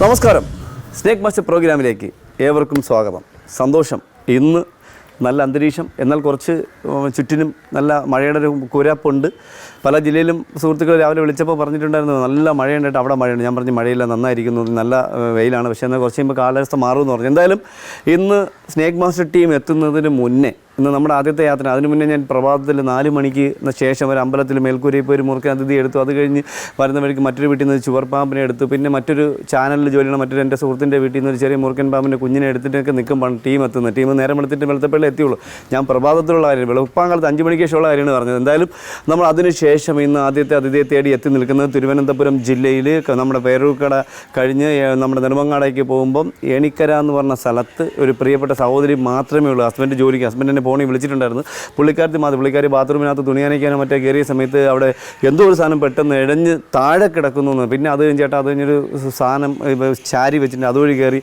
നമസ്കാരം. Snake master പ്രോഗ്രാമിലേക്ക് ഏവർക്കും സ്വാഗതം. സന്തോഷം. ഇന്ന് നല്ല അന്തരീക്ഷം, എന്നാൽ കുറച്ച് ചുറ്റിനും നല്ല മഴയുടെ ഒരു കുരാപ്പുണ്ട്. പല ജില്ലയിലും സുഹൃത്തുക്കൾ രാവിലെ വിളിച്ചപ്പോൾ പറഞ്ഞിട്ടുണ്ടായിരുന്നു നല്ല മഴയുണ്ടായിട്ട് അവിടെ മഴയുണ്ട്. ഞാൻ പറഞ്ഞു മഴയില്ല, നന്നായിരിക്കുന്നു, നല്ല വെയിലാണ്, പക്ഷേ എന്നാൽ കുറച്ച് കഴിയുമ്പോൾ കാലാവസ്ഥ മാറുമെന്ന് പറഞ്ഞു. എന്തായാലും ഇന്ന് സ്നേക്ക് മാസ്റ്റർ ടീം എത്തുന്നതിന് മുന്നേ, ഇന്ന് നമ്മുടെ ആദ്യത്തെ യാത്ര, അതിന് മുന്നേ ഞാൻ പ്രഭാതത്തിൽ 4 മണിക്ക് ശേഷം ഒരു അമ്പലത്തിൽ മേൽക്കൂരയിൽ പോയി ഒരു മുറുക്കൻ അതിഥി എടുത്തു. അത് കഴിഞ്ഞ് വരുന്ന വഴിക്ക് മറ്റൊരു വീട്ടിൽ നിന്ന് ചുവർപ്പാമ്പിനെ എടുത്തു. പിന്നെ മറ്റൊരു ചാനലിൽ ജോലിയാണ് മറ്റൊരു എൻ്റെ സുഹൃത്തിൻ്റെ വീട്ടിൽ നിന്ന് ഒരു ചെറിയ മുറുക്കൻ പാമ്പിൻ്റെ കുഞ്ഞിനെ എടുത്തിട്ടൊക്കെ നിൽക്കുമ്പോഴാണ് ടീം എത്തുന്നത്. ടീം നേരം വെളുത്തിട്ട് വെളുത്തപ്പള്ളി എത്തിയുള്ളൂ. ഞാൻ പ്രഭാതത്തിലുള്ള കാര്യം, വെളുപ്പാങ്കാലത്ത് 5 മണിക്ക് ശേഷമുള്ള കാര്യമാണ് പറഞ്ഞത്. എന്തായാലും നമ്മൾ അതിനുശേഷം ഇന്ന് ആദ്യത്തെ അതിഥിയെ തേടി എത്തി നിൽക്കുന്നത് തിരുവനന്തപുരം ജില്ലയിൽ നമ്മുടെ പേരൂർക്കട കഴിഞ്ഞ് നമ്മുടെ നെടുമങ്ങാടേക്ക് പോകുമ്പം ഏണിക്കര എന്ന് പറഞ്ഞ സ്ഥലത്ത് ഒരു പ്രിയപ്പെട്ട സഹോദരി മാത്രമേ ഉള്ളൂ. ഹസ്ബൻഡ് ജോലിക്ക്, ഹസ്ബൻഡിനെ ഫോണിൽ വിളിച്ചിട്ടുണ്ടായിരുന്നു. പുള്ളിക്കാരി ബാത്റൂമിനകത്ത് തുണി നനയ്ക്കാനോ മറ്റേ കയറിയ സമയത്ത് അവിടെ എന്തോ ഒരു സാധനം പെട്ടെന്ന് ഇഴഞ്ഞ് താഴെ കിടക്കുന്നു എന്ന്. പിന്നെ അത് കഴിഞ്ഞ് ചേട്ടാ അത് കഴിഞ്ഞൊരു സാധനം ചാരി വെച്ചിട്ട് അതുവഴി കയറി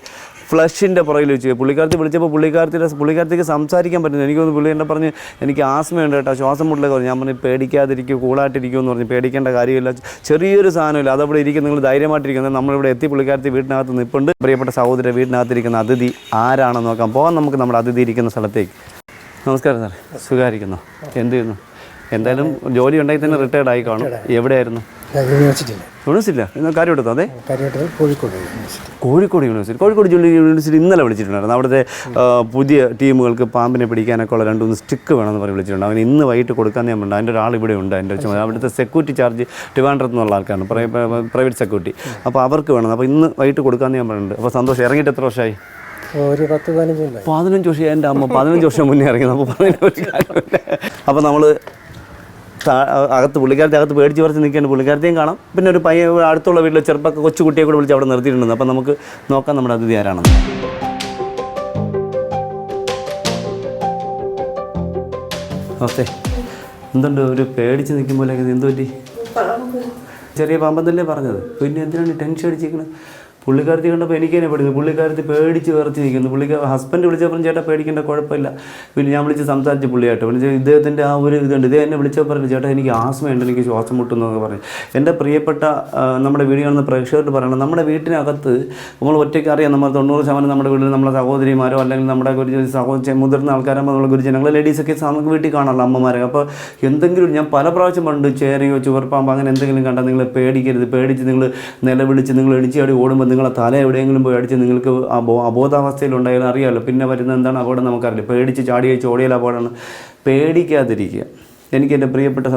ഫ്ലഷിൻ്റെ പുറകിൽ വെച്ച് പുള്ളിക്കാരത്തി വിളിച്ചപ്പോൾ പുള്ളിക്കാരത്തിക്ക് സംസാരിക്കാൻ പറ്റുന്നു. എനിക്കൊന്ന് പുള്ളി എന്നെ പറഞ്ഞ് എനിക്ക് ആസ്മയുണ്ട് കേട്ടോ, ശ്വാസം മുട്ടലൊക്കെ പറഞ്ഞു. ഞാൻ പറഞ്ഞു പേടിക്കാതിരിക്കും, കൂളായിട്ടിരിക്കും എന്ന് പറഞ്ഞു. പേടിക്കേണ്ട കാര്യമില്ല, ചെറിയൊരു സാധനമില്ല, അതവിടെ ഇരിക്കും, നിങ്ങൾ ധൈര്യമായിട്ടിരിക്കുന്നത്. നമ്മളിവിടെ എത്തി, പുള്ളിക്കാരത്തി വീട്ടിനകത്ത് നിൽപ്പുണ്ട്. പ്രിയപ്പെട്ട സഹോദരി വീട്ടിനകത്തിരിക്കുന്ന അതിഥി ആരാണെന്ന് നോക്കാം. പോകാൻ നമുക്ക് നമ്മുടെ അതിഥി ഇരിക്കുന്ന സ്ഥലത്തേക്ക്. നമസ്കാരം സാർ, സുഖമായിരിക്കുന്നു? എന്ത് ചെയ്യുന്നു? എന്തായാലും ജോലി ഉണ്ടായി തന്നെ റിട്ടയർഡ് ആയി കാണും. എവിടെയായിരുന്നു? യൂണിവേഴ്സിറ്റി. ഇന്ന് കാര്യമെടുത്തോ? അതെ, കോഴിക്കോട് യൂണിവേഴ്സിറ്റി ഇന്നലെ വിളിച്ചിട്ടുണ്ടായിരുന്നു. അവിടുത്തെ പുതിയ ടീമുകൾക്ക് പാമ്പിനെ പിടിക്കാനൊക്കെ ഉള്ള 2-3 സ്റ്റിക്ക് വേണമെന്ന് പറഞ്ഞ് വിളിച്ചിട്ടുണ്ട്. അവന് ഇന്ന് വൈകിട്ട് കൊടുക്കാൻ ഞാൻ പറഞ്ഞു. അതിൻ്റെ ഒരാൾ ഇവിടെ ഉണ്ട്. എൻ്റെ ചുമതല അവിടുത്തെ സെക്യൂരിറ്റി ചാർജ് ട്രിവാൻഡ്രത്ത് നിന്നുള്ള ആൾക്കാരാണ്, പ്രൈവറ്റ് സെക്യൂരിറ്റി. അപ്പോൾ അവർക്ക് വേണം. അപ്പോൾ ഇന്ന് വൈകിട്ട് കൊടുക്കാമെന്ന് ഞാൻ പറഞ്ഞിട്ടുണ്ട്. അപ്പോൾ സന്തോഷം. ഇറങ്ങിയിട്ട് എത്ര വർഷമായി? ഒരു 10-15 വർഷം. എൻ്റെ അമ്മ 15 വർഷം മുന്നേ ഇറങ്ങി. അപ്പോൾ അപ്പോൾ നമ്മൾ പുള്ളിക്കാരത്തെ അകത്ത് പേടിച്ച് പറിച്ച് നിൽക്കുകയാണ്. പുള്ളിക്കാരത്തെയും കാണാം. പിന്നെ ഒരു പയ്യൻ അടുത്തുള്ള വീട്ടിൽ ചെറുപ്പൊക്കെ കൊച്ചുകുട്ടിയെ കൂടെ വിളിച്ച് അവിടെ നിർത്തിയിട്ടുണ്ട്. അപ്പോൾ നമുക്ക് നോക്കാം നമ്മുടെ അതിഥി ആരാണെന്ന്. ഓക്കെ, എന്തുണ്ട് ഒരു പേടിച്ച് നിൽക്കുമ്പോൾ എന്തു പറ്റി? ചെറിയ പാമ്പെന്നല്ലേ പറഞ്ഞത്, പിന്നെ എന്തിനാണ് ടെൻഷൻ അടിച്ചിരിക്കുന്നത്? പുള്ളിക്കാരത്തി കണ്ടപ്പോൾ എനിക്ക് തന്നെ പേടിക്കുന്നു. പുള്ളിക്കാരത്തി പേടിച്ച് വിറച്ച് നിൽക്കുന്നു. ഹസ്ബൻഡ് വിളിച്ചപ്പോൾ ചേട്ടാ പേടിക്കേണ്ട കുഴപ്പമില്ല. പിന്നെ ഞാൻ വിളിച്ച് സംസാരിച്ച് പുള്ളിയായിട്ട് വിളിച്ച് ഇദ്ദേഹത്തിൻ്റെ ആ ഒരു ഇതുണ്ട്. ഇതേ എന്നെ വിളിച്ചപ്പോൾ പറഞ്ഞു ചേട്ടാ എനിക്ക് ആസ്മയുണ്ട്, എനിക്ക് ശ്വാസം മുട്ടുന്നതൊക്കെ പറഞ്ഞു. എൻ്റെ പ്രിയപ്പെട്ട നമ്മുടെ വീഡിയോ കാണുന്ന പ്രേക്ഷകരോട് പറയണം, നമ്മുടെ വീട്ടിനകത്ത് നമ്മൾ ഒറ്റയ്ക്ക് അറിയാം, നമ്മൾ 90% നമ്മുടെ വീട്ടിൽ നമ്മളെ സഹോദരിമാരോ അല്ലെങ്കിൽ നമ്മുടെ മുതിർന്ന ആൾക്കാരാകുമ്പോൾ നമ്മളെ ഗുരുജനങ്ങൾ ലേഡീസൊക്കെ നമുക്ക് വീട്ടിൽ കാണാമല്ലോ, അമ്മമാരൊക്കെ. അപ്പോൾ എന്തെങ്കിലും ഞാൻ പല പ്രാവശ്യം പണ്ട് ചേരയോ ചുവർപ്പാമ്പോ അങ്ങനെ എന്തെങ്കിലും കണ്ടാൽ നിങ്ങൾ പേടിക്കരുത്. പേടിച്ച് നിങ്ങൾ നിലവിളിച്ച് നിങ്ങൾ എണിച്ചാടി ഓടുമ്പോൾ നിങ്ങളെ തല എവിടെയെങ്കിലും പോയി അടിച്ച് നിങ്ങൾക്ക് അബോധാവസ്ഥയിലുണ്ടായാലും അറിയാമല്ലോ, പിന്നെ വരുന്ന എന്താണ് അപകടം നമുക്കറിയില്ല. പേടിച്ച് ചാടി കഴിച്ച് ഓടിയാൽ അപകടമാണ്. പേടിക്കാതിരിക്കുക. എനിക്ക് എൻ്റെ പ്രിയപ്പെട്ട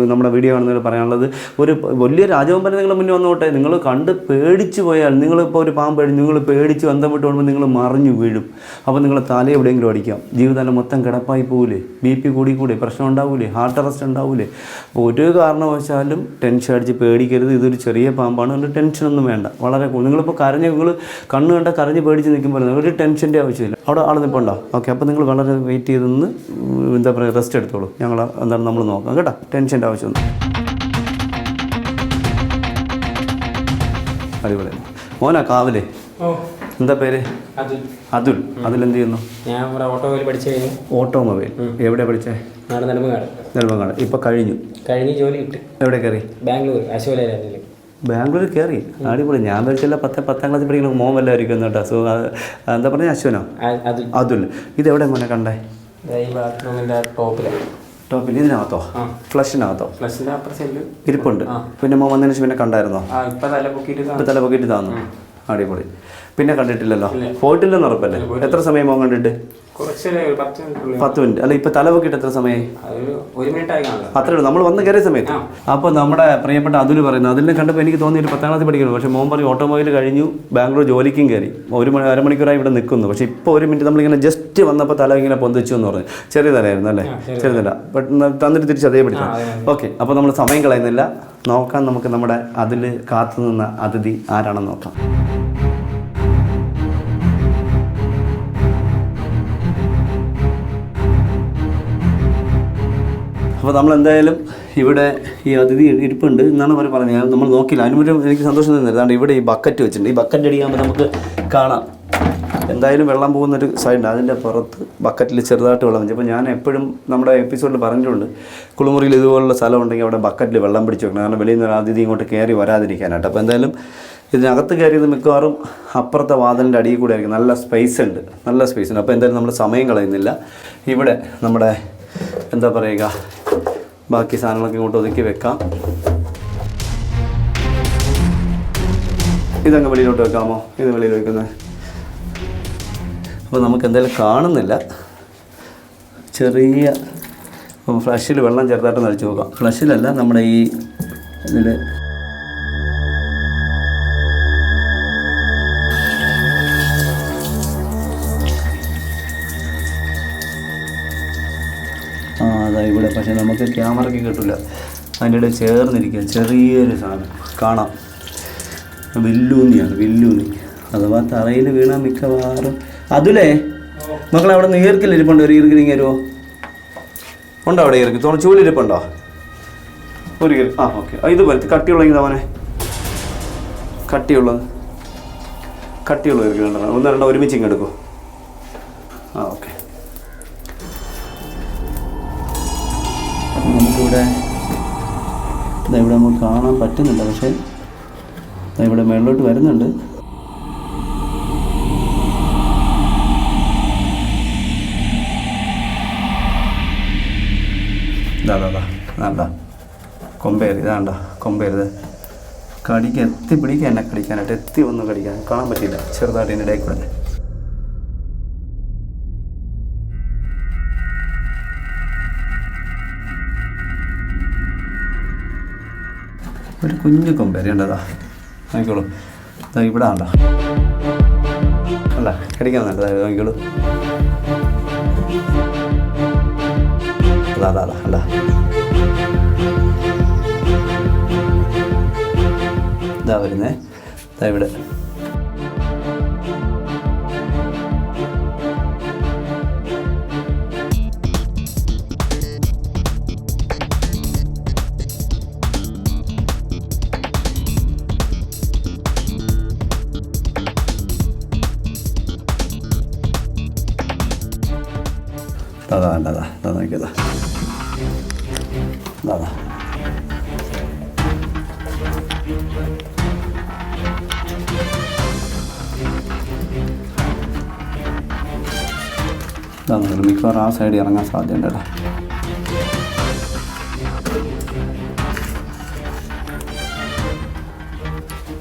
നമ്മുടെ വീഡിയോ കാണുന്നവർ പറയാനുള്ളത്, ഒരു വലിയ രാജവമ്പനെ നിങ്ങൾ മുന്നേ വന്നോട്ടെ, നിങ്ങൾ കണ്ട് പേടിച്ച് പോയാൽ, നിങ്ങളിപ്പോൾ ഒരു പാമ്പ് നിങ്ങൾ പേടിച്ച് ബന്ധം വിട്ട് പോകുമ്പോൾ നിങ്ങൾ മറിഞ്ഞു വീഴും. അപ്പോൾ നിങ്ങൾ തല എവിടെയെങ്കിലും അടിക്കാം, ജീവിതകാലം മൊത്തം കിടപ്പായി പോകില്ലേ, BP കൂടി പ്രശ്നം ഉണ്ടാവില്ലേ, ഹാർട്ട് അറസ്റ്റ് ഉണ്ടാവില്ലേ. അപ്പോൾ ഒരു കാരണവശാലും ടെൻഷൻ അടിച്ച് പേടിക്കരുത്. ഇതൊരു ചെറിയ പാമ്പാണ്, അതുകൊണ്ട് ടെൻഷനൊന്നും വേണ്ട. വളരെ നിങ്ങളിപ്പോൾ നിങ്ങൾ കണ്ണ് കണ്ട കരഞ്ഞ് പേടിച്ച് നിൽക്കുമ്പോൾ ഒരു ടെൻഷൻ്റെ ആവശ്യമില്ല. അവിടെ ആൾ നിൽപ്പുണ്ടോ? ഓക്കെ, അപ്പോൾ നിങ്ങൾ വളരെ വെയിറ്റ് ചെയ്ത് നിന്ന് എന്താ പറയുക റെസ്റ്റ് എടുത്തോളൂ. ഞങ്ങൾ എന്താണ് നമ്മൾ നോക്കാം കേട്ടോ, ടെൻഷൻ്റെ ആവശ്യമൊന്നും. അടിപൊളി മോനാ കാവിലെ. എന്താ പേര്? അതുൽ. അതിലെന്ത് ചെയ്യുന്നു? ഞാൻ ഓട്ടോമൊബൈൽ പഠിച്ചു കഴിഞ്ഞു. ഓട്ടോമൊബൈൽ എവിടെ പഠിച്ചേ? നെടുമങ്ങാട്. ഇപ്പോൾ കഴിഞ്ഞു ജോലി കിട്ടി. എവിടെ കയറി? ബാംഗ്ലൂർ അശോകയിലായിരുന്നു. ബാംഗ്ലൂർ കയറി, അടിപൊളി. ഞാൻ വിളിച്ചില്ല 10ാം ക്ലാസ്സിൽ പഠിക്കുന്ന മോൻ വല്ലതായിരിക്കും കേട്ടോ. സോ എന്താ പറഞ്ഞ അശ്വനോ? അതുൽ. ഇതെവിടെ മോനെ കണ്ടേ? ടോപ്പിൽ ഇതിനകത്തോ? ഫ്ലഷിനകത്തോ? ഇരിപ്പുണ്ട്. പിന്നെ മോൻ വന്നതിന് ശേഷം പിന്നെ കണ്ടായിരുന്നോ? ഇപ്പം തല പൊക്കിയിട്ട് താന്നു. അടിപൊളി. പിന്നെ കണ്ടിട്ടില്ലല്ലോ? പോയിട്ടില്ലെന്ന് ഉറപ്പല്ലേ? എത്ര സമയം മോൻ കണ്ടിട്ട്? 10 മിനിറ്റ്. അല്ല ഇപ്പം തല പൊക്കിയിട്ട് എത്ര സമയമായി? അത്രേ ഉള്ളൂ, നമ്മൾ വന്ന് കയറിയ സമയത്ത്. അപ്പോൾ നമ്മുടെ പ്രിയപ്പെട്ട അതുൽ പറയുന്നത്, അതിനെ കണ്ടപ്പോൾ എനിക്ക് തോന്നി ഒരു 10ാം ക്ലാസ്സിൽ പഠിക്കുന്നു. പക്ഷേ മോൻ പറയും ഓട്ടോമൊബൈൽ കഴിഞ്ഞു, ബാംഗ്ലൂർ ജോലിക്കും കയറി, അരമണിക്കൂറായി ഇവിടെ നിൽക്കുന്നു. പക്ഷേ ഇപ്പോൾ 1 മിനിറ്റ് നമ്മളിങ്ങനെ ജസ്റ്റ് വന്നപ്പോൾ തല ഇങ്ങനെ പൊന്തിച്ചു എന്ന് പറഞ്ഞു. ചെറിയ തലയായിരുന്നു അല്ലേ? ചെറിയ തല. ബട്ട് തന്നിട്ട് തിരിച്ച് അതേ പിടിച്ചു. ഓക്കെ, അപ്പോൾ നമ്മൾ സമയം കളയുന്നില്ല, നോക്കാം നമുക്ക് നമ്മുടെ അതിൽ കാത്തു നിന്ന അതിഥി ആരാണെന്ന് നോക്കാം. അപ്പോൾ നമ്മളെന്തായാലും ഇവിടെ ഈ അതിഥി ഇരിപ്പുണ്ട് എന്നാണ് അവർ പറഞ്ഞത്. നമ്മൾ നോക്കില്ല, അതിന് മുന്നേ എനിക്ക് സന്തോഷം തന്നില്ല. അതുകൊണ്ട് ഇവിടെ ഈ ബക്കറ്റ് വെച്ചിട്ടുണ്ട്. ഈ ബക്കറ്റ് അടിക്കുമ്പോൾ നമുക്ക് കാണാം എന്തായാലും വെള്ളം പോകുന്നൊരു സൈഡുണ്ട്. അതിൻ്റെ പുറത്ത് ബക്കറ്റിൽ ചെറുതായിട്ട് വെള്ളം വെച്ചു. അപ്പോൾ ഞാൻ എപ്പോഴും നമ്മുടെ എപ്പിസോഡിൽ പറഞ്ഞിട്ടുണ്ട്, കുളിമുറിയിൽ ഇതുപോലുള്ള സ്ഥലം ഉണ്ടെങ്കിൽ അവിടെ ബക്കറ്റിൽ വെള്ളം പിടിച്ച് വെക്കണം. കാരണം വെളിയിൽ നിന്ന് അതിഥി ഇങ്ങോട്ട് കയറി വരാതിരിക്കാനായിട്ട്. അപ്പോൾ എന്തായാലും ഇതിനകത്ത് കയറിയത് മിക്കവാറും അപ്പുറത്തെ വാതിലിൻ്റെ അടിയിൽ കൂടെ ആയിരിക്കും. നല്ല സ്പേസ് ഉണ്ട്. അപ്പോൾ എന്തായാലും നമ്മൾ സമയം കളയുന്നില്ല. ഇവിടെ നമ്മുടെ എന്താ പറയുക, ബാക്കി സാധനങ്ങളൊക്കെ ഇങ്ങോട്ട് ഒതുക്കി വെക്കാം. ഇതങ്ങ് വെളിയിലോട്ട് വെക്കാമോ? ഇത് വെളിയിൽ വെക്കുന്നത്. അപ്പോൾ നമുക്ക് എന്തായാലും കാണുന്നില്ല. ചെറിയ ഫ്ലഷിൽ വെള്ളം ചെറുതായിട്ട് നടിച്ച് നോക്കാം. ഫ്ലഷിലല്ല, നമ്മുടെ ഈ ഇതിൽ അതാ ഇവിടെ. പക്ഷേ നമുക്ക് ക്യാമറയ്ക്ക് കിട്ടില്ല. അതിൻ്റെ ഇടയിൽ ചേർന്നിരിക്കുക ചെറിയൊരു സാധനം കാണാം. വില്ലൂന്നി അഥവാ തറയിൽ വീണാൽ മിക്കവാറും. അതുലേ മക്കളെ, അവിടെ നിന്ന് ഈർക്കിലിരിപ്പുണ്ടോ? ഒരു ഈർക്കിലിങ്ങ വരുമോ? ഉണ്ടോ അവിടെ ഈർക്കി? ചൂലിരിപ്പുണ്ടോ? ഒരു ഓക്കെ. ഇത് പറ്റി കട്ടിയുള്ളെങ്കിൽ അവനെ കട്ടിയുള്ള ഈർക്കിലുണ്ടോ? ഒന്ന് രണ്ടോ ഒരുമിച്ച് ഇങ്ങ് എടുക്കൂ. ഓക്കെ. നമുക്കിവിടെ ഇവിടെ നമുക്ക് കാണാൻ പറ്റുന്നില്ല, പക്ഷേ ഇവിടെ മേളിലോട്ട് വരുന്നുണ്ട്. ഇതാ കൊമ്പേര്. കൊമ്പേരുത് കടിക്ക് പിടിക്കാൻ എന്നെ കടിക്കാനായിട്ട് വന്ന് കടിക്കാൻ കാണാൻ പറ്റില്ല. ചെറുതായിട്ട് എൻ്റെ ഇടയിൽ കൂടെ ഒരു കുഞ്ഞു കൊമ്പേര് ഉണ്ടതാ. നോക്കിക്കോളൂ. ഇവിടെ ഉണ്ടോ? അല്ല, കടിക്കാൻ വേണ്ടത്. നോക്കിക്കോളൂ. അല്ല ഇതാ വരുന്നേ. ഇവിടെ നോക്കിയതാ. മിക്കവാറും ആ സൈഡിൽ ഇറങ്ങാൻ സാധ്യതയുണ്ടല്ലോ.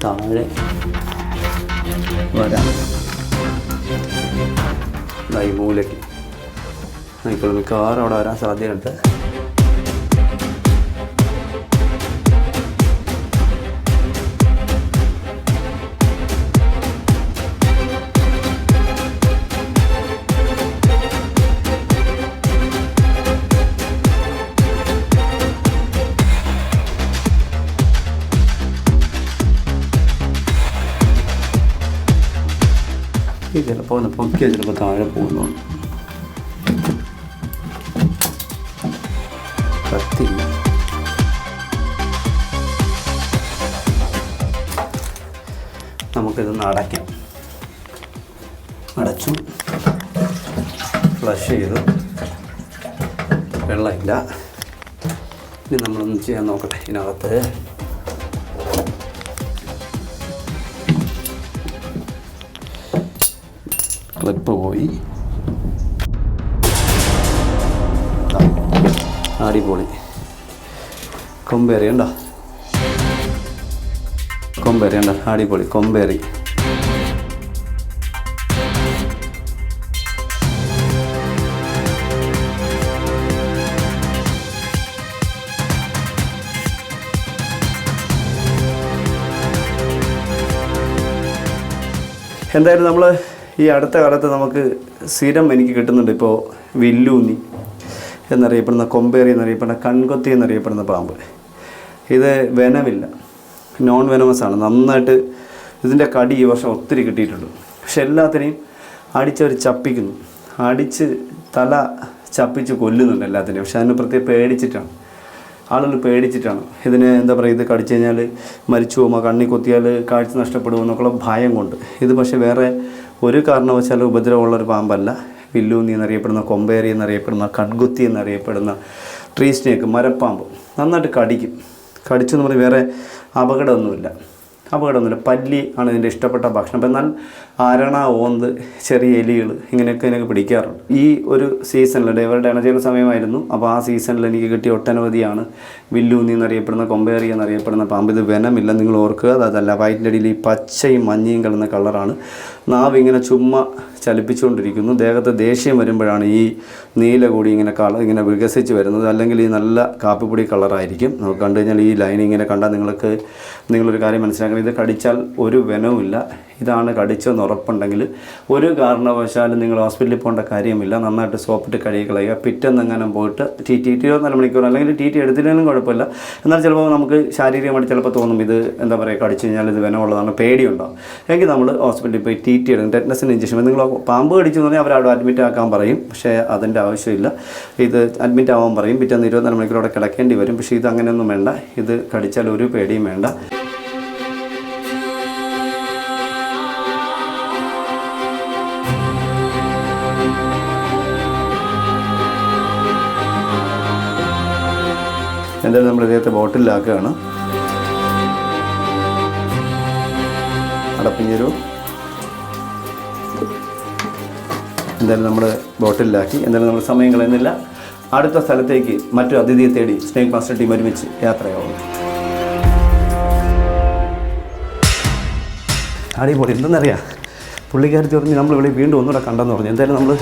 താഴെ വരാം. ഈ മൂലയ്ക്ക് നോക്കിക്കോളൂ. മിക്കവാറും അവിടെ വരാൻ സാധ്യതയുണ്ട്. ചിലപ്പോൾ ഒന്ന് പൊക്കിയാൽ ചിലപ്പോൾ താഴെ പോകുന്നു. കത്തില്ല. നമുക്കിതൊന്ന് അടയ്ക്കാം. അടച്ചു, ഫ്ലഷ് ചെയ്തു. വെള്ളമില്ല. ഇനി നമ്മളൊന്ന് ചെയ്യാൻ നോക്കട്ടെ. ഇതിനകത്ത് ക്ലിപ്പ് പോയി. അടിപൊളി. കൊമ്പേറി ഉണ്ടോ? അടിപൊളി കൊമ്പേറി. എന്തായാലും നമ്മൾ ഈ അടുത്ത കാലത്ത് നമുക്ക് സ്ഥിരം എനിക്ക് കിട്ടുന്നുണ്ട്. ഇപ്പോൾ വില്ലൂന്നി എന്നറിയപ്പെടുന്ന, കൊമ്പേറി എന്നറിയപ്പെടുന്ന, കൺകൊത്തി എന്നറിയപ്പെടുന്ന പാമ്പ്. ഇത് വെനമില്ല, നോൺ വെനമസ് ആണ്. നന്നായിട്ട് ഇതിൻ്റെ കടി ഈ വർഷം ഒത്തിരി കിട്ടിയിട്ടുണ്ട്. പക്ഷെ എല്ലാത്തിനെയും അടിച്ചവർ ചപ്പിക്കുന്നു. അടിച്ച് തല ചപ്പിച്ച് കൊല്ലുന്നുണ്ട് എല്ലാത്തിനെയും. പക്ഷെ അതിന് പ്രത്യേകം പേടിച്ചിട്ടാണ്, ആളുകൾ പേടിച്ചിട്ടാണ്. ഇതിന് എന്താ പറയുക, ഇത് കടിച്ചു കഴിഞ്ഞാൽ മരിച്ചു പോകുമോ, കണ്ണി കൊത്തിയാൽ കാഴ്ച നഷ്ടപ്പെടുമോ എന്നൊക്കെയുള്ള ഭയം കൊണ്ട്. ഇത് പക്ഷേ വേറെ ഒരു കാരണവശാലും ഉപദ്രവമുള്ളൊരു പാമ്പല്ല. വില്ലൂന്നി എന്നറിയപ്പെടുന്ന, കൊമ്പേറി എന്നറിയപ്പെടുന്ന, കൺകുത്തി എന്നറിയപ്പെടുന്ന ട്രീ സ്നേക്ക്, മരപ്പാമ്പ് നന്നായിട്ട് കടിക്കും. കടിച്ചെന്ന് പറഞ്ഞാൽ വേറെ അപകടമൊന്നുമില്ല. അപകടമൊന്നുമില്ല. പല്ലി ആണ് ഇതിൻ്റെ ഇഷ്ടപ്പെട്ട ഭക്ഷണം. അപ്പം എന്നാൽ അരണ, ഓന്ത്, ചെറിയ എലികൾ ഇങ്ങനെയൊക്കെ എനിക്ക് പിടിക്കാറുണ്ട്. ഈ ഒരു സീസണിൽ ഇവരുടെ ഇണചേരുന്ന സമയമായിരുന്നു. അപ്പോൾ ആ സീസണിൽ എനിക്ക് കിട്ടിയ ഒട്ടനവധിയാണ് വില്ലൂന്നി എന്നറിയപ്പെടുന്ന, കൊമ്പേറി എന്നറിയപ്പെടുന്ന പാമ്പ്. ഇത് വെനമില്ല, നിങ്ങൾ ഓർക്കുക. അതല്ല, വയറ്റിൻ്റെ അടിയിൽ ഈ പച്ചയും മഞ്ഞയും കലർന്ന കളറാണ്. നാവ് ഇങ്ങനെ ചുമ്മാ ചലിപ്പിച്ചുകൊണ്ടിരിക്കുന്നു. ദേഹത്ത് ദേഷ്യം വരുമ്പോഴാണ് ഈ നീല കൂടി ഇങ്ങനെ വികസിച്ച് വരുന്നത്. അല്ലെങ്കിൽ ഈ നല്ല കാപ്പിപ്പൊടി കളറായിരിക്കും. നമുക്ക് കണ്ടു കഴിഞ്ഞാൽ ഈ ലൈൻ ഇങ്ങനെ കണ്ടാൽ നിങ്ങളൊരു കാര്യം മനസ്സിലാക്കണം. ഇത് കടിച്ചാൽ ഒരു വെനവുമില്ല. ഇതാണ് കടിച്ചെന്ന് ഉറപ്പുണ്ടെങ്കിൽ ഒരു കാരണവശാലും നിങ്ങൾ ഹോസ്പിറ്റലിൽ പോകേണ്ട കാര്യമില്ല. നന്നായിട്ട് സോപ്പിട്ട് കഴുകി കളയുക. പിറ്റെന്നെങ്ങനെ പോയിട്ട് ടി 24 മണിക്കൂർ അല്ലെങ്കിൽ ടി എടുത്തില്ലെങ്കിലും കുഴപ്പമില്ല. എന്നാൽ ചിലപ്പോൾ നമുക്ക് ശാരീരികമായിട്ട് ചിലപ്പോൾ തോന്നും ഇത് എന്താ പറയുക, കടിച്ചു കഴിഞ്ഞാൽ ഇത് വെനമുള്ളതാണ്, പേടിയുണ്ടാവും. എങ്കിൽ നമ്മൾ ഹോസ്പിറ്റലിൽ പോയി ടി എടുക്കും, ടെറ്റനസിന് ഇഞ്ചക്ഷൻ. നിങ്ങൾ പാമ്പ് കടിച്ചു എന്ന് പറഞ്ഞാൽ അവരവിടെ അഡ്മിറ്റ് ആക്കാൻ പറയും. പക്ഷേ അതിൻ്റെ ആവശ്യമില്ല. ഇത് അഡ്മിറ്റ് ആവാൻ പറയും. പിറ്റേന്ന് 24 മണിക്കൂർ അവിടെ കിടക്കേണ്ടി വരും. പക്ഷേ ഇത് അങ്ങനെയൊന്നും വേണ്ട. ഇത് കടിച്ചാൽ ഒരു പേടിയും വേണ്ട. എന്തായാലും നമ്മൾ ഇദ്ദേഹത്തെ ബോട്ടിലാക്കുകയാണ്. അടപ്പിഞ്ഞൊരു എന്തായാലും നമ്മൾ ബോട്ടിലാക്കി. എന്തായാലും നമ്മൾ സമയം കളയുന്നില്ല. അടുത്ത സ്ഥലത്തേക്ക് മറ്റൊരു അതിഥിയെ തേടി സ്നേക് മാസ്റ്റർ ടീം ഒരുമിച്ച് യാത്രയാവും. അടിപൊളി. എന്തെന്നറിയാം, പുള്ളിക്കാരത്തി പറഞ്ഞ് നമ്മളിവിടെ വീണ്ടും ഒന്നുകൂടെ കണ്ടെന്ന് പറഞ്ഞു. എന്തായാലും നമ്മൾ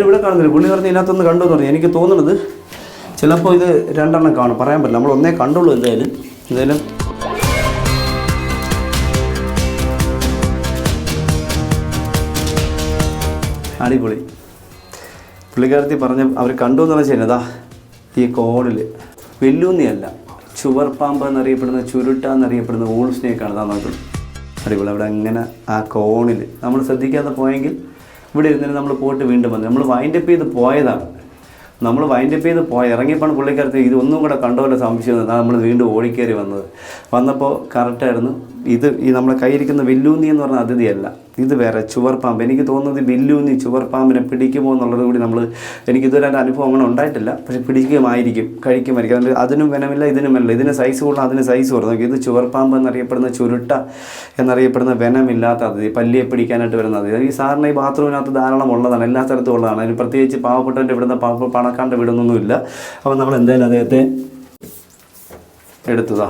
ഇവിടെ കാണുന്നില്ല. പുള്ളി പറഞ്ഞ് ഇതിനകത്തൊന്ന് കണ്ടു എന്ന് പറഞ്ഞു. എനിക്ക് തോന്നുന്നത് ചിലപ്പോൾ ഇത് 2 എണ്ണം കാണും, പറയാൻ പറ്റില്ല. നമ്മൾ ഒന്നേ കണ്ടുള്ളൂ. എന്തായാലും അടിപൊളി. പുള്ളിക്കാരത്തി പറഞ്ഞ് അവർ കണ്ടു എന്ന് പറഞ്ഞാൽ ശരി. അതാ ഈ കോണിൽ വെല്ലൂന്നിയല്ല, ചുവർ പാമ്പ് എന്നറിയപ്പെടുന്ന, ചുരുട്ട എന്നറിയപ്പെടുന്ന വൂൾ സ്നേക്കാണ്. അതാ നോക്കുന്നത്. അടിപൊളി. അവിടെ അങ്ങനെ ആ കോണിൽ നമ്മൾ ശ്രദ്ധിക്കാതെ പോയെങ്കിൽ ഇവിടെ ഇരുന്നിട്ട് നമ്മൾ പോയിട്ട് വീണ്ടും വന്നു. നമ്മൾ വൈൻഡപ്പ് ചെയ്ത് പോയതാണ്. ഇറങ്ങിയപ്പോൾ പുള്ളിക്കാരത്ത് ഇത് ഒന്നും കൂടെ കണ്ടോലെ സംശയം. നമ്മൾ വീണ്ടും ഓടിക്കയറി വന്നപ്പോൾ കറക്റ്റായിരുന്നു. ഈ നമ്മളെ കയ്യിരിക്കുന്ന വില്ലൂന്നി എന്ന് പറഞ്ഞ അതിഥിയല്ല, ഇത് വേറെ ചുവർ പാമ്പ്. എനിക്ക് തോന്നുന്നത് വില്ലൂന്നി ചുവർ പാമ്പിനെ പിടിക്കുമോ എന്നുള്ളത് കൂടി എനിക്കിതുവരെ ഒരു അനുഭവം അങ്ങനെ ഉണ്ടായിട്ടില്ല. പക്ഷെ കഴിക്കുമായിരിക്കും. അതുകൊണ്ട് അതിനും വെനമില്ല, ഇതിനും വെനമില്ല. ഇതിന് സൈസ് കൂടുതൽ, അതിന് സൈസ് കുറവ്. ഇത് ചുവർ പാമ്പ് എന്നറിയപ്പെടുന്ന, ചുരുട്ട എന്നറിയപ്പെടുന്ന വെനമില്ലാത്ത അതിഥി, പല്ലിയെ പിടിക്കാനായിട്ട് വരുന്ന അതിഥി. ഈ സാറിന് ഈ ബാത്റൂമിനകത്ത് ധാരാളം ഉള്ളതാണ്, എല്ലാ സ്ഥലത്തും ഉള്ളതാണ്. അതിന് പ്രത്യേകിച്ച് പാവപ്പെട്ടവൻ്റെ ഇവിടുന്ന് പണക്കാണ്ട് വിടുന്നൊന്നുമില്ല. അപ്പോൾ നമ്മൾ എന്തായാലും അദ്ദേഹത്തെ എടുത്തതാ.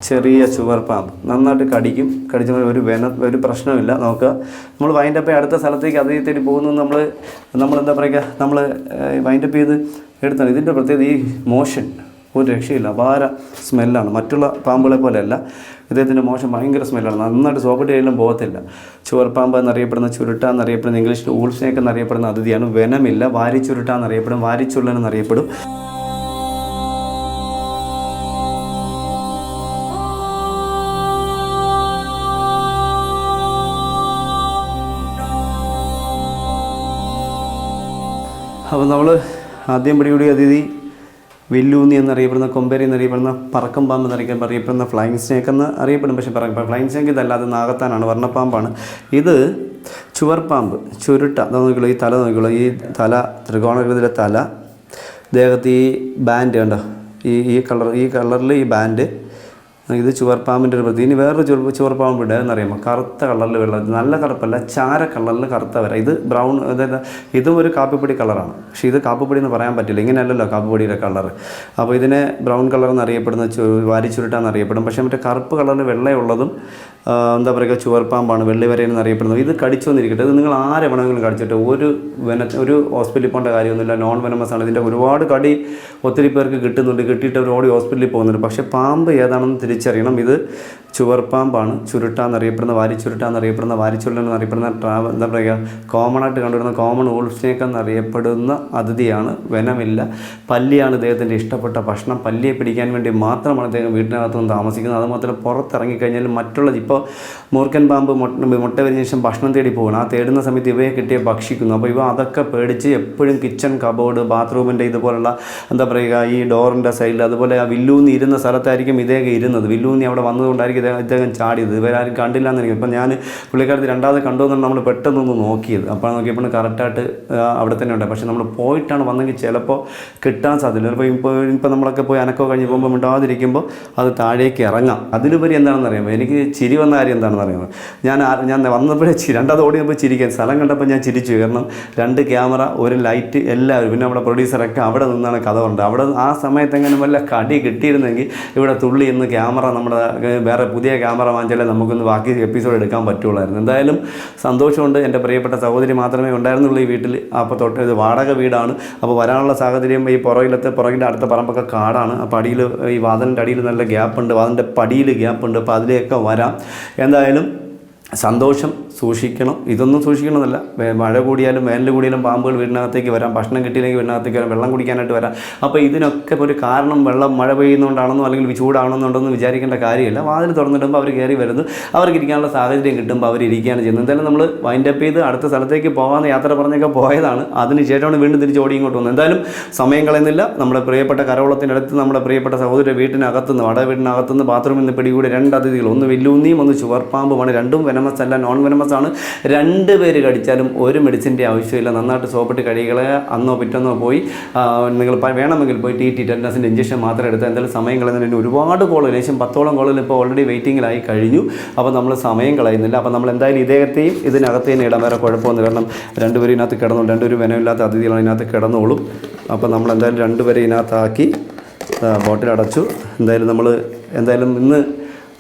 ചെറിയ ചുവർ പാമ്പ് നന്നായിട്ട് കടിക്കുമ്പോൾ ഒരു പ്രശ്നമില്ല. നോക്കുക, നമ്മൾ വൈൻഡപ്പ് അടുത്ത സ്ഥലത്തേക്ക് അതേ തേടി പോകുന്നു. നമ്മൾ എന്താ പറയുക, നമ്മൾ വൈൻഡപ്പ് ചെയ്ത് എടുത്താണ്. ഇതിൻ്റെ പ്രത്യേകത ഈ മോഷൻ ഒരു രക്ഷയില്ല. അപാര സ്മെല്ലാണ്. മറ്റുള്ള പാമ്പുകളെ പോലെയല്ല. ഇദ്ദേഹത്തിൻ്റെ മോശം ഭയങ്കര സ്മെല്ലാണ്. നന്നായിട്ട് സോപ്പിട്ട് കഴിയാലും പോകത്തില്ല. ചുവർ പാമ്പ് എന്നറിയപ്പെടുന്ന, ചുരുട്ട എന്നറിയപ്പെടുന്ന, ഇംഗ്ലീഷിൽ വൂൾ സ്നേക്ക് എന്നറിയപ്പെടുന്ന അതിഥിയാണ്. വെനമില്ല. വാരിച്ചുരുട്ട എന്നറിയപ്പെടും, വാരിച്ചുള്ളൻ എന്നറിയപ്പെടും. അപ്പോൾ നമ്മൾ ആദ്യം പിടികൂടിയ അതിഥി വില്ലൂന്നി എന്നറിയപ്പെടുന്ന, കൊമ്പേരി എന്നറിയപ്പെടുന്ന, പറക്കം പാമ്പ് എന്നറിയപ്പെടുന്ന, ഫ്ലൈങ് സ്നേക്ക് എന്ന് അറിയപ്പെടും. പക്ഷേ ഫ്ലൈങ് സ്നേക്ക് ഇതല്ല, അത് നാഗത്താനാണ്, വർണ്ണപ്പാമ്പാണ്. ഇത് ചുവർ പാമ്പ്, ചുരുട്ട. നോക്കിയുള്ളൂ, ഈ തല നോക്കിയുള്ളൂ, ഈ തല ത്രികോണാകൃതിയിലെ തല, ദേഹത്ത് ഈ ബാൻഡ് കണ്ടോ, ഈ കളറിൽ ഈ ബാൻഡ്. ഇത് ചുവർപ്പാമ്പിൻ്റെ ഒരു പ്രതി. ഇനി വേറൊരു ചുവർപ്പാമ്പ് എന്നറിയാമോ, കറുത്ത കളറിൽ വെള്ളം, നല്ല കറുപ്പല്ല, ചാര കളറിൽ കറുത്ത വര. ഇത് ബ്രൗൺ, അതായത് ഇതും ഒരു കാപ്പിപ്പൊടി കളറാണ്. പക്ഷേ ഇത് കാപ്പിപ്പൊടി എന്ന് പറയാൻ പറ്റില്ല, ഇങ്ങനെയല്ലല്ലോ കാപ്പിപ്പൊടിയുടെ കളർ. അപ്പോൾ ഇതിനെ ബ്രൗൺ കളർ എന്നറിയപ്പെടുന്ന, വാരിച്ചുരുട്ടാന്നറിയപ്പെടും. പക്ഷേ മറ്റേ കറുപ്പ് കളറിൽ വെള്ളയുള്ളതും എന്താ പറയുക ചുവർപ്പാമ്പാണ്, വെള്ളിവരയിൽ എന്നറിയപ്പെടുന്നത്. ഇത് കടിച്ചു വന്നിരിക്കട്ടെ. ഇത് നിങ്ങൾ ആരെ വേണമെങ്കിലും കടിച്ചിട്ട് ഒരു ഹോസ്പിറ്റലിൽ പോകേണ്ട കാര്യമൊന്നുമില്ല. നോൺ വെനമസ് ആണ്. ഇതിൻ്റെ ഒരുപാട് കടി ഒത്തിരി പേർക്ക് കിട്ടുന്നുണ്ട്. കിട്ടിയിട്ട് അവർ ഓടി ഹോസ്പിറ്റലിൽ പോകുന്നുണ്ട്. പക്ഷേ പാമ്പ് ഏതാണെന്ന് തിരിച്ചറിയണം. ഇത് ചുവർപ്പാമ്പാണ്, ചുരുട്ട എന്നറിയപ്പെടുന്ന, വാരിച്ചുരുട്ട എന്നറിയപ്പെടുന്ന, വാരിച്ചുരുളൻ എന്നറിയപ്പെടുന്ന, എന്താ പറയുക കോമണായിട്ട് കണ്ടുവരുന്ന കോമൺ വൂൾ സ്നേക്ക് എന്നറിയപ്പെടുന്ന അതിഥിയാണ്. വെനമില്ല. പല്ലിയാണ് ഇദ്ദേഹത്തിൻ്റെ ഇഷ്ടപ്പെട്ട ഭക്ഷണം. പല്ലിയെ പിടിക്കാൻ വേണ്ടി മാത്രമാണ് അദ്ദേഹം വീട്ടിനകത്തുനിന്ന് താമസിക്കുന്നത്. അതുമാത്രം പുറത്തിറങ്ങിക്കഴിഞ്ഞാൽ മറ്റുള്ള ഇപ്പോൾ മൂർഖൻ പാമ്പ് മുട്ട വിരിഞ്ഞ ശേഷം ഭക്ഷണം തേടി പോകണം. ആ തേടുന്ന സമയത്ത് ഇവയെ കിട്ടിയ ഭക്ഷിക്കുന്നു. അപ്പോൾ ഇവ അതൊക്കെ പേടിച്ച് എപ്പോഴും കിച്ചൺ കബോർഡ്, ബാത്റൂമിൻ്റെ ഇതുപോലുള്ള എന്താ പറയുക ഈ ഡോറിൻ്റെ സൈഡിൽ, അതുപോലെ ആ വില്ലൂന്ന് ഇരുന്ന സ്ഥലത്തായിരിക്കും ഇദ്ദേഹം ഇരുന്നത്. വന്നത്. വില്ലൂന്നി അവിടെ വന്നതുകൊണ്ടായിരിക്കും ഇദ്ദേഹം ചാടിയത്. ഇവരാരും കണ്ടില്ല എന്ന് എനിക്ക്. ഇപ്പം ഞാൻ പുള്ളിക്കാരത്ത് രണ്ടാമത് കണ്ടുവന്നാണ് നമ്മൾ പെട്ടെന്നൊന്ന് നോക്കിയത്. അപ്പോൾ നോക്കിയപ്പോൾ കറക്റ്റായിട്ട് അവിടെ തന്നെ ഉണ്ട്. പക്ഷേ നമ്മൾ പോയിട്ടാണ് വന്നെങ്കിൽ ചിലപ്പോൾ കിട്ടാൻ സാധ്യത. ഇപ്പോൾ നമ്മളൊക്കെ പോയി അനക്കോ കഴിഞ്ഞ് പോകുമ്പോൾ മിണ്ടാതിരിക്കുമ്പോൾ അത് താഴേക്ക് ഇറങ്ങാം. അതിലുപരി എന്താണെന്ന് അറിയാമോ, എനിക്ക് ചിരി വന്ന കാര്യം എന്താണെന്ന് അറിയാമോ, ഞാൻ വന്നപ്പോഴേ രണ്ടാമത് ഓടിയപ്പോൾ ചിരിക്കാൻ സ്ഥലം കണ്ടപ്പോൾ ഞാൻ ചിരിച്ചു. കാരണം 2 ക്യാമറ, ഒരു ലൈറ്റ്, എല്ലാവരും, പിന്നെ നമ്മുടെ പ്രൊഡ്യൂസറൊക്കെ അവിടെ നിന്നാണ് കഥ ഉണ്ട്. അവിടെ ആ സമയത്ത് എങ്ങനെ വല്ല കടി കിട്ടിയിരുന്നെങ്കിൽ ഇവിടെ തുള്ളി ഇന്ന് ക്യാമറ നമ്മുടെ വേറെ പുതിയ ക്യാമറ വാങ്ങിച്ചാലേ നമുക്കൊന്ന് ബാക്കി എപ്പിസോഡ് എടുക്കാൻ പറ്റുള്ളായിരുന്നു. എന്തായാലും സന്തോഷമുണ്ട്. എൻ്റെ പ്രിയപ്പെട്ട സഹോദരി മാത്രമേ ഉണ്ടായിരുന്നുള്ളൂ ഈ വീട്ടിൽ. അപ്പോൾ തൊട്ട് ഇത് വാടക വീടാണ്. അപ്പോൾ വരാനുള്ള സാഹചര്യം ഈ പുറകിൻ്റെ അടുത്ത പറമ്പൊക്കെ കാടാണ്. അപ്പോൾ അടിയിൽ ഈ വാതിലിൻ്റെ അടിയിൽ നല്ല ഗ്യാപ്പുണ്ട്, വാതിലിൻ്റെ പടിയിൽ ഗ്യാപ്പുണ്ട്. അപ്പോൾ അതിലേക്ക് വരാം. എന്തായാലും സന്തോഷം. സൂക്ഷിക്കണം. ഇതൊന്നും സൂക്ഷിക്കണമെന്നല്ല, മഴ കൂടിയാലും വേനൽ കൂടിയാലും പാമ്പുകൾ വീടിനകത്തേക്ക് വരാം, ഭക്ഷണം കിട്ടിയില്ലെങ്കിൽ വീടിനകത്തേക്ക് വരാം, വെള്ളം കുടിക്കാനായിട്ട് വരാം. അപ്പോൾ ഇതിനൊക്കെ ഒരു കാരണം മഴ പെയ്യുന്നതുകൊണ്ടാണെന്നോ അല്ലെങ്കിൽ ചൂടാണെന്നുണ്ടെന്ന് വിചാരിക്കേണ്ട കാര്യമില്ല. വാതിൽ തുറന്നിടുമ്പോൾ അവർ കയറി വരുന്നു, അവർക്ക് ഇരിക്കാനുള്ള സാഹചര്യം കിട്ടുമ്പോൾ അവർ ഇരിക്കുകയാണ് ചെയ്യുന്നത്. എന്തായാലും നമ്മൾ വൈൻഡപ്പ് ചെയ്ത് അടുത്ത സ്ഥലത്തേക്ക് പോകാമെന്ന് യാത്ര പറഞ്ഞൊക്കെ പോയതാണ്. അതിനുശേഷമാണ് വീണ്ടും തിരിച്ച് ഓടി ഇങ്ങോട്ട് വന്നത്. എന്തായാലും സമയം കളയുന്നില്ല. നമ്മുടെ പ്രിയപ്പെട്ട കരവളത്തിനടുത്ത് നമ്മുടെ പ്രിയപ്പെട്ട സഹോദരി വീട്ടിനകത്തുനിന്ന് വാടക വീട്ടിനകത്തുനിന്ന് ബാത്റൂമിൽ നിന്ന് പിടികൂടി 2 അതിഥികൾ, ഒന്ന് വില്ലൂന്നിയും ഒന്ന് ചുവർപ്പാമ്പുമാണ്. രണ്ടും വെനമസ് അല്ല, നോൺ വെനമസ് ആണ്. 2 പേര് കടിച്ചാലും ഒരു മെഡിസിൻ്റെ ആവശ്യമില്ല. നന്നായിട്ട് സോപ്പിട്ട് കഴുകികളെ അന്നോ പിറ്റന്നോ പോയി നിങ്ങൾ വേണമെങ്കിൽ പോയി ടെറ്റനസിൻ്റെ ഇഞ്ചക്ഷൻ മാത്രം എടുത്താൽ. എന്തായാലും സമയം കളയുന്നതിന് ഒരുപാട് കോളുകൾ, ഏകദേശം 10ഓളം കോളുകൾ ഇപ്പോൾ ഓൾറെഡി വെയിറ്റിങ്ങിലായി കഴിഞ്ഞു. അപ്പോൾ നമ്മൾ സമയം കളയുന്നില്ല. അപ്പോൾ നമ്മൾ എന്തായാലും ഇദ്ദേഹത്തെയും ഇതിനകത്തേയും ഇടാൻ വേറെ കുഴപ്പമൊന്നും. കാരണം 2 പേരും ഇതിനകത്ത് കിടന്നു, 2 പേരും വെനമില്ലാത്ത അതിഥികളാണ് ഇതിനകത്ത് കിടന്നോളും. അപ്പോൾ നമ്മൾ എന്തായാലും 2 പേരെ ഇതിനകത്താക്കി ബോട്ടിലടച്ചു. എന്തായാലും ഇന്ന്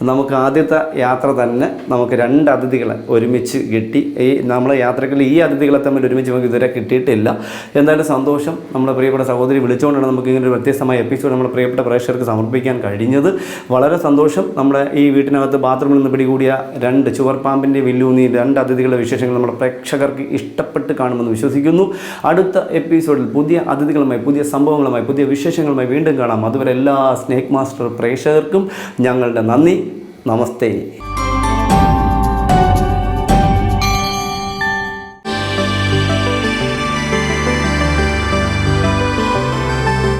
നമുക്ക് ആദ്യത്തെ യാത്ര തന്നെ നമുക്ക് 2 അതിഥികളെ ഒരുമിച്ച് കിട്ടി. നമ്മളെ യാത്രകളിൽ ഈ അതിഥികളെ തമ്മിൽ ഒരുമിച്ച് നമുക്ക് ഇതുവരെ കിട്ടിയിട്ടില്ല. എന്തായാലും സന്തോഷം. നമ്മുടെ പ്രിയപ്പെട്ട സഹോദരി വിളിച്ചുകൊണ്ടാണ് നമുക്ക് ഇങ്ങനെ ഒരു വ്യത്യസ്തമായ എപ്പിസോഡ് നമ്മുടെ പ്രിയപ്പെട്ട പ്രേക്ഷകർക്ക് സമർപ്പിക്കാൻ കഴിഞ്ഞത്. വളരെ സന്തോഷം. നമ്മുടെ ഈ വീട്ടിനകത്ത് ബാത്റൂമിൽ നിന്ന് പിടികൂടിയ 2 ചുവർപ്പാമ്പിൻ്റെ വില്ലൂന്നി 2 അതിഥികളുടെ വിശേഷങ്ങൾ നമ്മുടെ പ്രേക്ഷകർക്ക് ഇഷ്ടപ്പെട്ട് കാണുമെന്ന് വിശ്വസിക്കുന്നു. അടുത്ത എപ്പിസോഡിൽ പുതിയ അതിഥികളുമായി, പുതിയ സംഭവങ്ങളുമായി, പുതിയ വിശേഷങ്ങളുമായി വീണ്ടും കാണാം. അതുവരെ എല്ലാ സ്നേക് മാസ്റ്റർ പ്രേക്ഷകർക്കും ഞങ്ങളുടെ നന്ദി. നമസ്തേ.